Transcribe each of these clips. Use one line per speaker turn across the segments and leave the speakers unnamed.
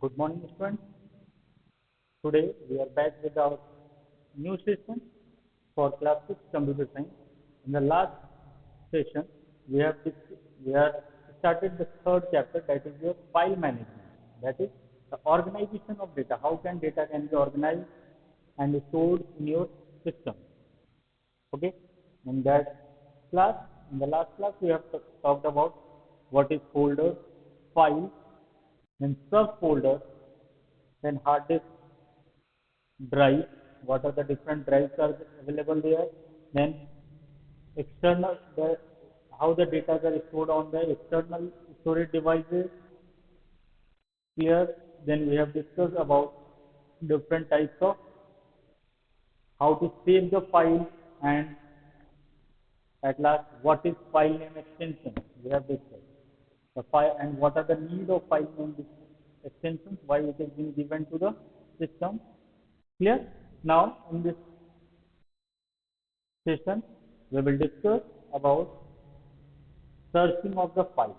Good morning, students. Today we are back with our new session for class 6 computer science. In the last session, we have started the third chapter, that is your file management. That is the organization of data. How can data can be organized and stored in your system? Okay. In that class, in the last class, we have talked about what is folder, file, then subfolder, then hard disk drive, what are the different drives are available there, then external, how the data are stored on the external storage devices here. Then we have discussed about different types of how to save the file, and at last what is file name extension we have discussed the file and what are the need of file name extensions, why it is being given to the system. Clear? Now in this session, we will discuss about searching of the files,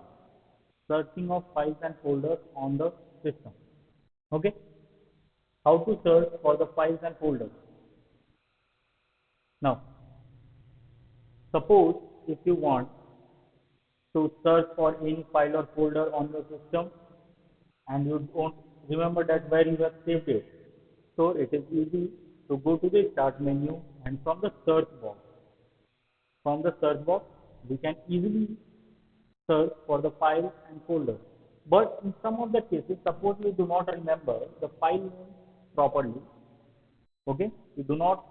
searching of files and folders on the system. Okay, how to search for the files and folders. Now, suppose if you want to search for any file or folder on your system and you don't remember that where you have saved it, so it is easy to go to the start menu and from the search box, we can easily search for the files and folders. But in some of the cases, suppose we do not remember the file name properly, okay, you do not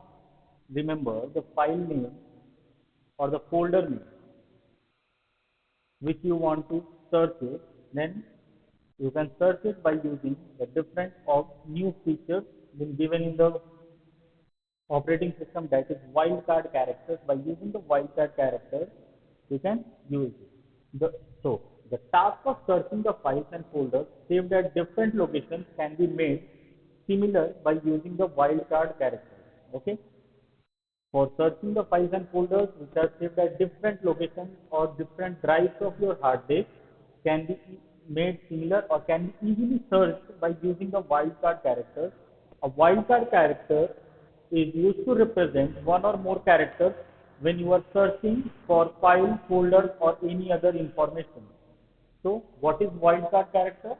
remember the file name or the folder name which you want to search it, then you can search it by using the different of new features been given in the operating system, that is wildcard characters. By using the wildcard characters, you can use it. So the task of searching the files and folders saved at different locations can be made similar by using the wildcard characters. Okay. For searching the files and folders which are saved at different locations or different drives of your hard disk can be made similar or can be easily searched by using the wildcard characters. A wildcard character is used to represent one or more characters when you are searching for file, folder or any other information. So what is wildcard character?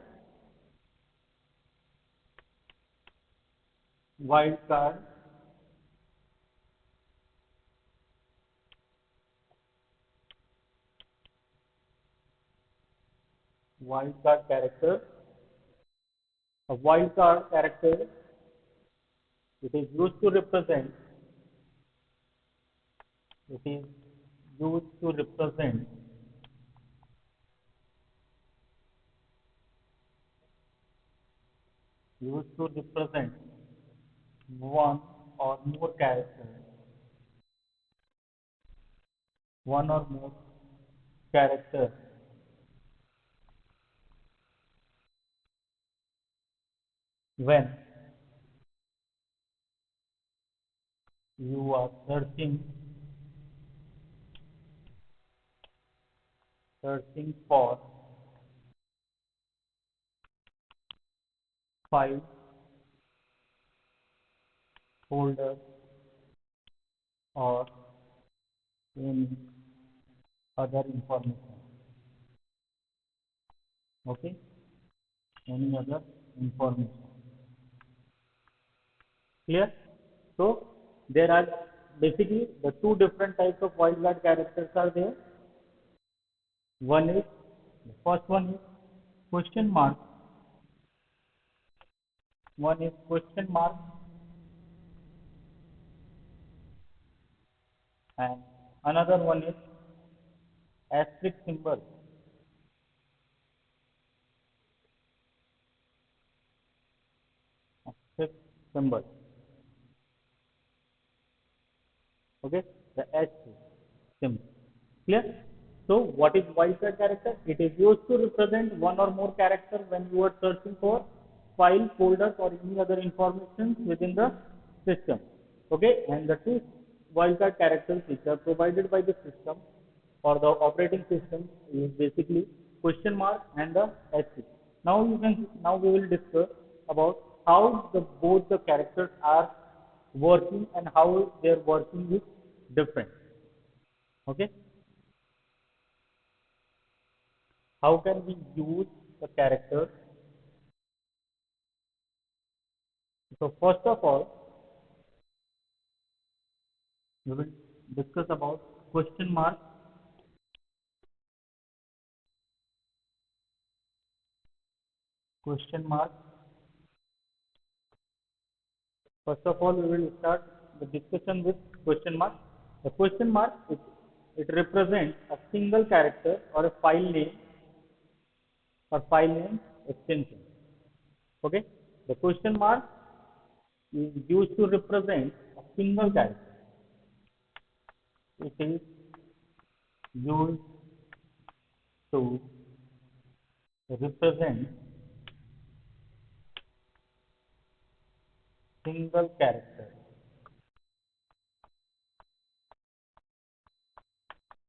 Wildcard wildcard character. A wildcard character, it is used to represent it is used to represent one or more characters, one or more characters when you are searching for file, folder or any other information. Okay, any other information. Clear? So there are basically the two different types of wildcard characters are there. One is the first one is question mark. One is question mark and another one is asterisk symbol. Asterisk symbol. Okay, the H symbol. Clear? So what is wildcard character? It is used to represent one or more character when you are searching for file, folders or any other information within the system. Okay, and the two wildcard characters which are provided by the system or the operating system is basically question mark and the H. Now we will discuss about how the both the characters are working and how their working is different. Okay, how can we use the characters? So first of all, we will discuss about question mark. Question mark. First of all, we will start the discussion with question mark. The question mark it represents a single character or a file name or file name extension. Okay, the question mark is used to represent a single character. It is used to represent single character,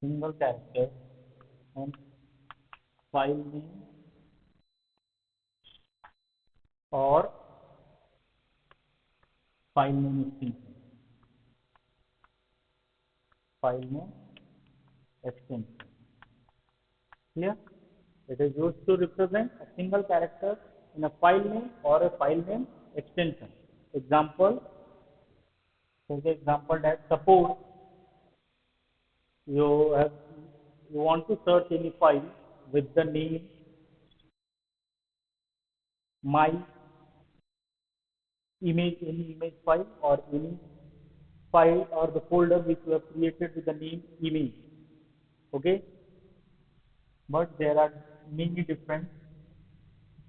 single character and file name or file name extension. File name extension. Clear? It is used to represent a single character in a file name or a file name extension. Example, take the example that suppose you have you want to search any file with the name my image, any image file or any file or the folder which you have created with the name image. Okay, but there are many different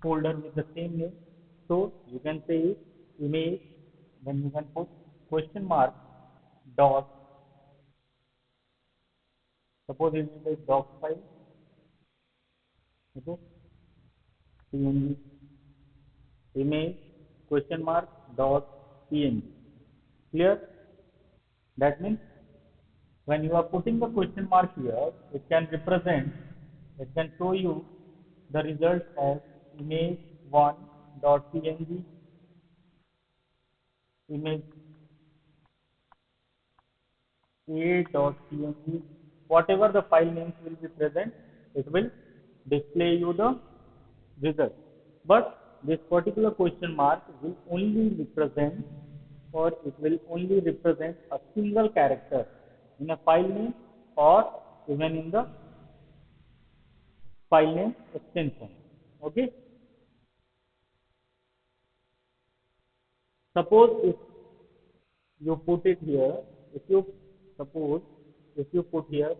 folder with the same name. So you can say image, then you can put question mark dot. Suppose it is a doc file. Okay, png image question mark dot png. Clear? That means when you are putting the question mark here, it can represent, it can show you the result as image1.png, image a.png, whatever the file names will be present, it will display you the result. But this particular question mark will only represent or it will only represent a single character in a file name or even in the file name extension. Okay. Suppose if you put it here, if you suppose if you put here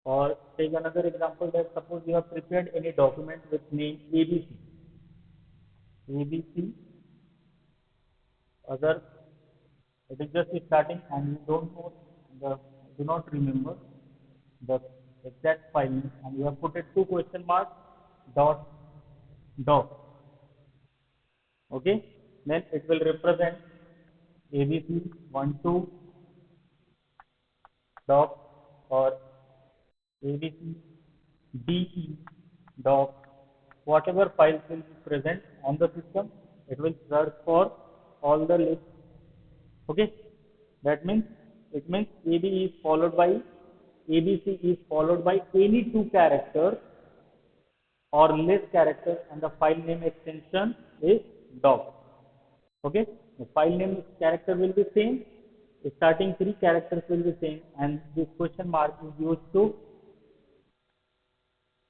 or take another example that suppose you have prepared any document with name ABC, ABC, other it is just starting and you don't know the do not remember the exact file name and you have put it two question mark dot doc. Okay, then it will represent ABC 12 doc or ABC DE doc. Whatever files will be present on the system, it will search for all the list. Okay, that means it means AB is followed by ABC is followed by any two characters or less characters and the file name extension is doc. Okay, the file name character will be same, starting three characters will be same and this question mark is used to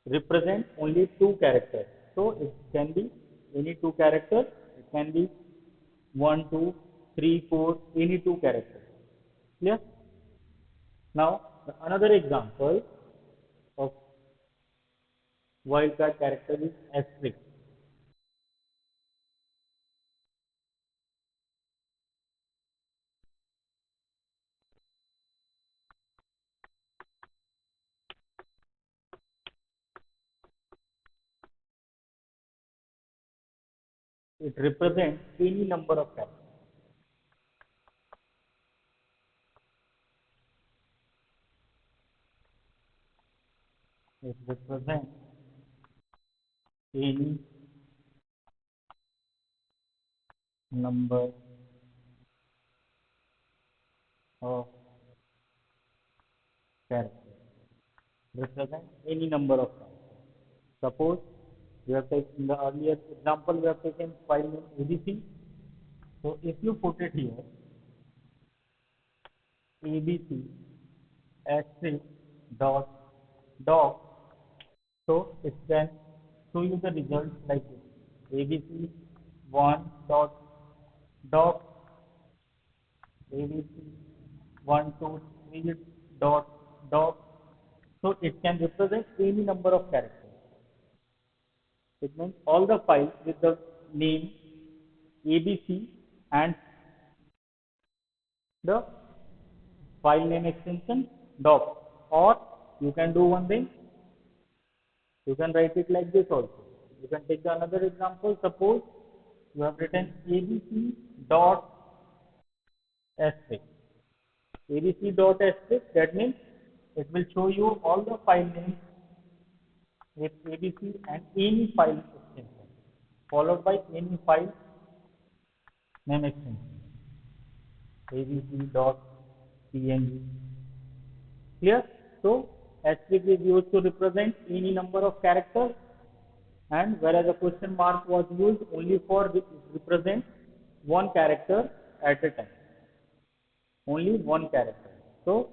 represent only two characters. So it can be any two characters, it can be 1, 2, 3, 4, any two characters. Clear? Now another example of wildcard character is asterisk. It represents any number of characters. It represents any number of characters. Represent any number of characters. Suppose we have taken in the earlier example we have taken file name ABC. So if you put it here ABC asterisk dot doc, so it can show you the results like this. ABC 1 dot doc ABC 1 2 3 dot doc. So it can represent any number of characters. It means all the files with the name ABC and the file name extension doc. Or you can do one thing, you can write it like this also. You can take another example. Suppose you have written ABC dot asterisk. ABC dot asterisk, that means it will show you all the file names with ABC and any file extension, followed by any file name extension. abc.png. Clear? So asterisk is used to represent any number of characters, and whereas a question mark was used only for represent one character at a time, only one character. So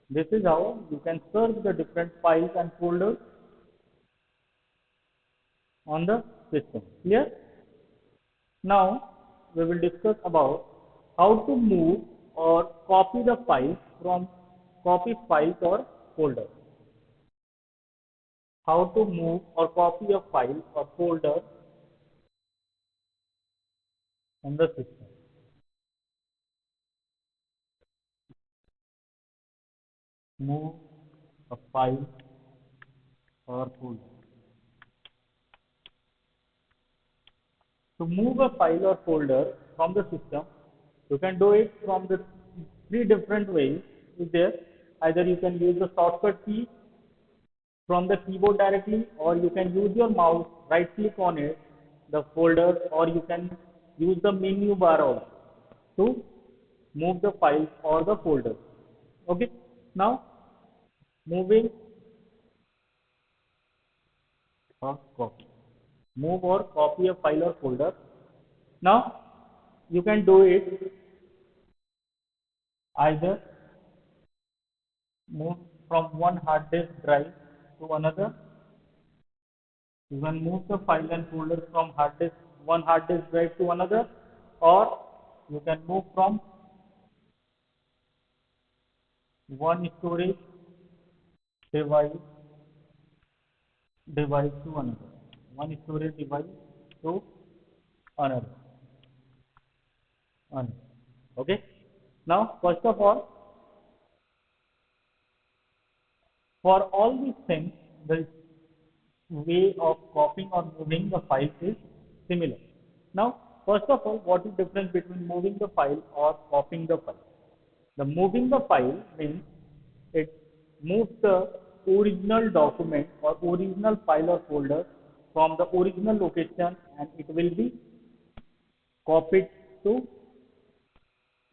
this is how you can search the different files and folders on the system. Clear? Now we will discuss about how to move or copy the files from copy files or folders. How to move or copy a file or folder on the system. Move a file or folder. To move a file or folder from the system, you can do it from the three different ways. Is there? Either you can use the shortcut key from the keyboard directly, or you can use your mouse, right click on it, the folder, or you can use the menu bar also to move the files or the folder. Okay. Now moving or copy. Move or copy a file or folder. Now you can do it either move from one hard disk drive to another. You can move the file and folder from one hard disk drive to another, or you can move from one storage device to another. One storage device to another. Okay. Now, first of all, for all these things, the way of copying or moving the file is similar. Now, first of all, what is the difference between moving the file or copying the file? The moving the file means it moves the original document or original file or folder from the original location, and it will be copied to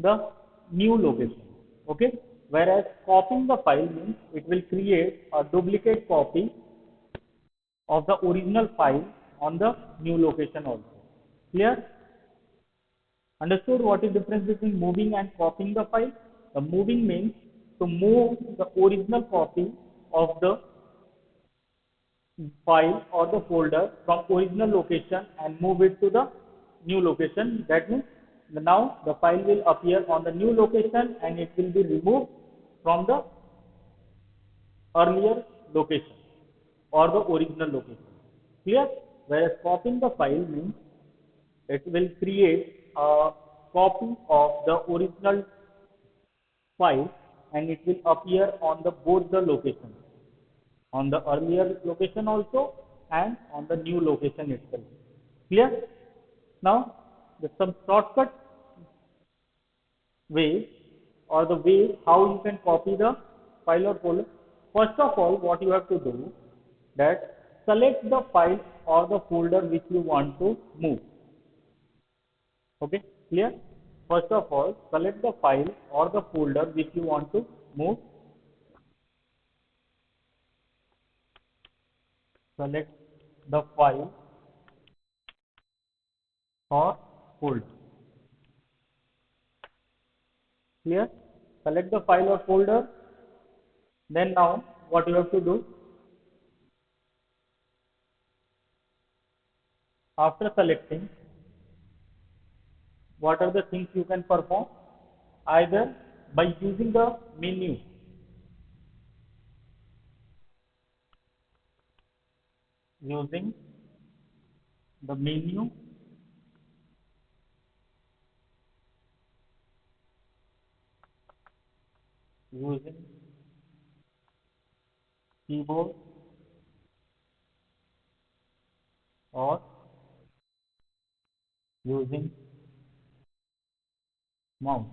the new location. Okay. Whereas copying the file means it will create a duplicate copy of the original file on the new location also. Clear? Understood what is the difference between moving and copying the file? The moving means to move the original copy of the file or the folder from original location and move it to the new location. That means now the file will appear on the new location and it will be removed from the earlier location or the original location. Clear? Whereas copying the file means it will create a copy of the original file and it will appear on the both the locations, on the earlier location also and on the new location itself. Clear? Now, some shortcut way or the way how you can copy the file or folder. First of all, what you have to do that select the file or the folder which you want to move. Okay, clear? First of all, select the file or the folder which you want to move. Select the file or folder. Clear? Select the file or folder. Then now what you have to do, after selecting, what are the things you can perform? Either by using the menu, using the menu, using keyboard, or using mouse.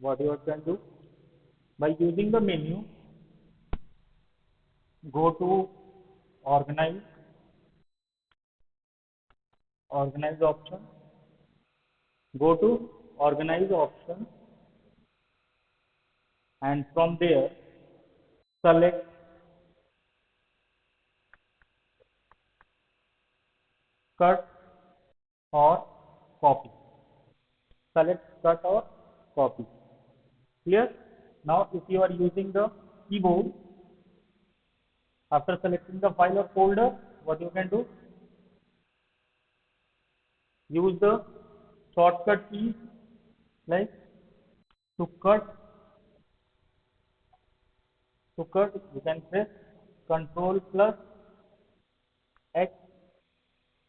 What you can do? By using the menu, go to organize, organize option, go to organize option, and from there select cut or copy. Select cut or copy. Clear? Now if you are using the keyboard, after selecting the file or folder, what you can do? Use the shortcut keys like to cut you can press Control plus X,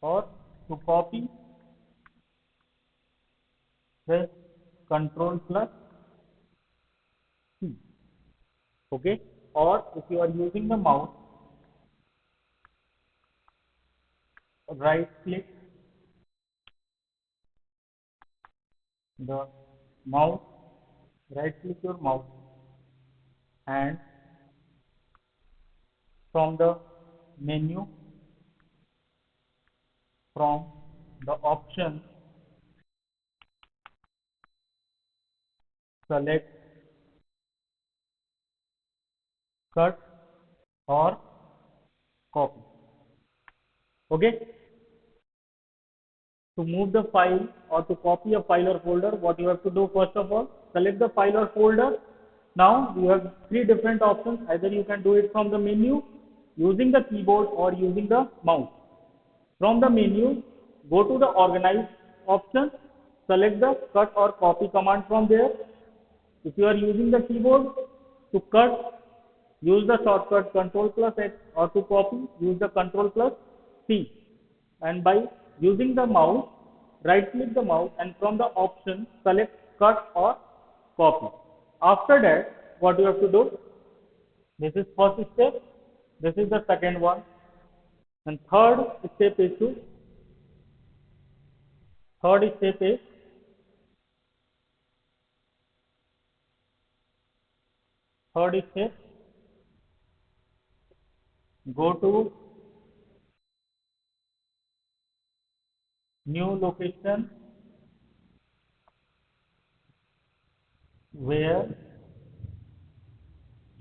or to copy press Control plus C. Okay, or if you are using the mouse, right click the mouse, right click your mouse, and from the menu, from the option, select cut or copy. Okay, to move the file or to copy a file or folder, what you have to do, first of all, select the file or folder. Now you have three different options. Either you can do it from the menu, using the keyboard, or using the mouse. From the menu, go to the organize option, select the cut or copy command from there. If you are using the keyboard, to cut, use the shortcut Control plus X, or to copy, use the Control plus C. And by using the mouse, right click the mouse, and from the option select cut or copy. After that, what you have to do? This is first step. This is the second one. And third step is third step, go to new location where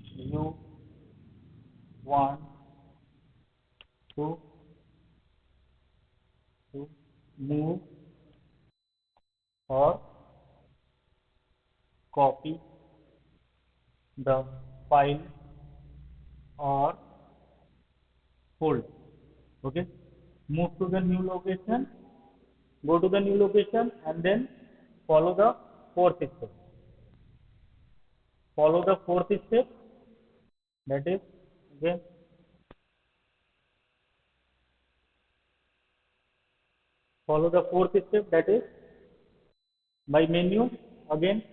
you want to, move or copy the file or folder. Okay, move to the new location, go to the new location, and then follow the fourth step. Follow the fourth step, that is, again, follow the fourth step, that is, by menu, again,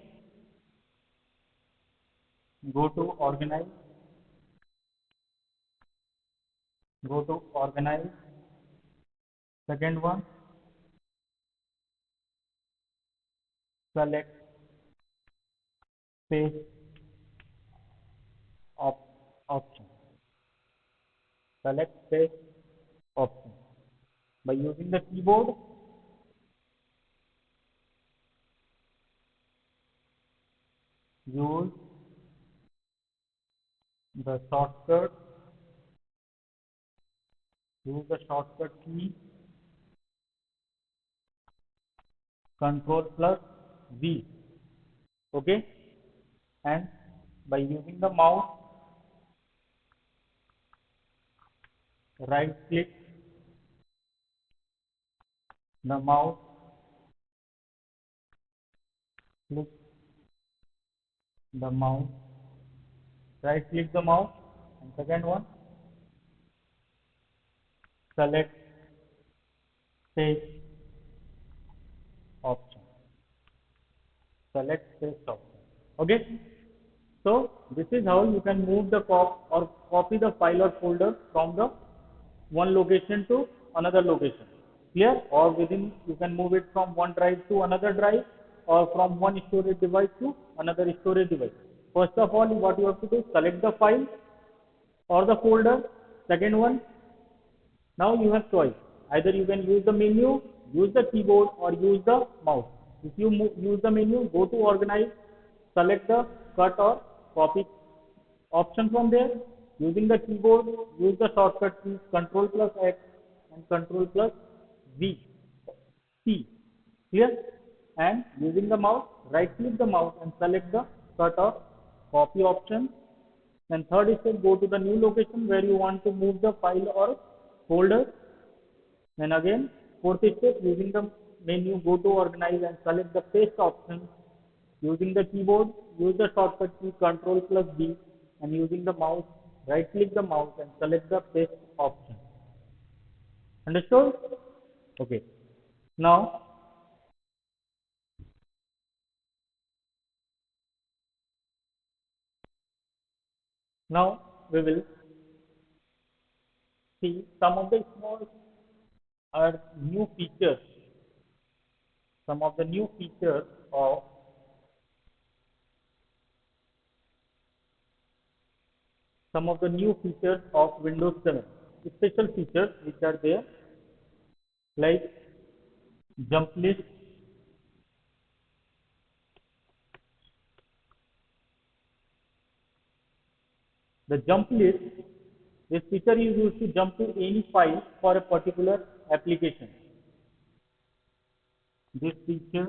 go to organize, go to organize, second one, select paste option. select paste option. By using the keyboard, use the shortcut, use the shortcut key Control plus V. Okay, and by using the mouse, right click the mouse, click the mouse, right click the mouse, and second one, select paste option. Select paste option. Okay, so this is how you can move the copy the file or folder from the one location to another location. Clear? Or within, you can move it from one drive to another drive, or from one storage device to another storage device. First of all, what you have to do, select the file or the folder. Second one, now you have choice. Either you can use the menu, use the keyboard, or use the mouse. If you use the menu, go to organize, select the cut or copy option from there. Using the keyboard, use the shortcut keys Control plus X and Control plus V. C. Clear? And using the mouse, right click the mouse and select the cut or copy option. Then third step, go to the new location where you want to move the file or folder. Then again, fourth step, using the menu, go to organize and select the paste option. Using the keyboard, use the shortcut key Control plus B, and using the mouse, right click the mouse and select the paste option. Understood? Okay. Now we will see some of the small or new features, some of the new features of Windows 7. Special features which are there, like jump list, the jump list. This feature is used to jump to any file for a particular application. This feature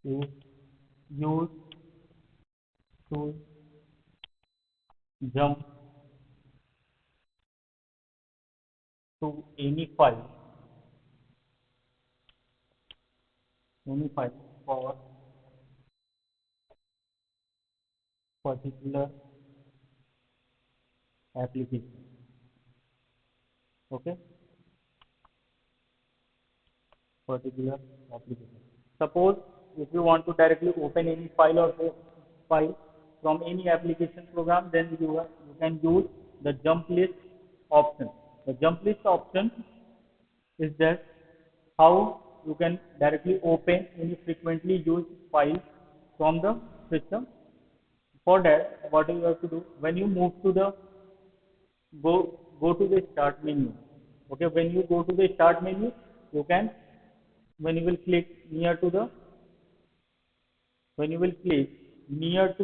is used to jump to any file for particular application. Okay, particular application. Suppose if you want to directly open any file or file from any application program, then you can use the jump list option. The jump list option is that how you can directly open any frequently used file from the system. For that, what you have to do, when you move to the go to the start menu. Okay, when you go to the start menu, you can, when you will click near to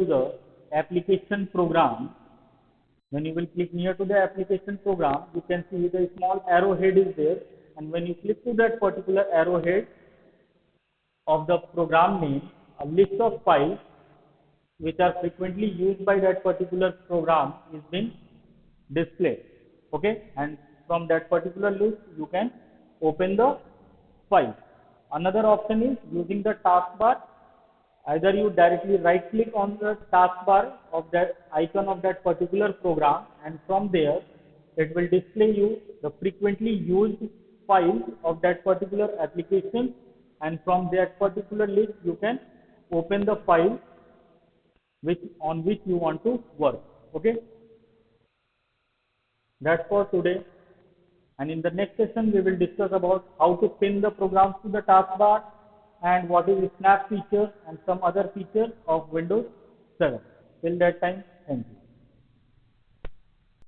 the application program, when you will click near to the application program, you can see the small arrowhead is there, and when you click to that particular arrowhead of the program name, a list of files which are frequently used by that particular program is been displayed. Okay, and from that particular list you can open the file. Another option is using the taskbar. Either you directly right click on the taskbar of that icon of that particular program, and from there it will display you the frequently used files of that particular application, and from that particular list you can open the file on which you want to work. Okay, that's for today. And in the next session, we will discuss about how to pin the programs to the taskbar and what is the snap feature and some other features of Windows 7. Till that time, thank you.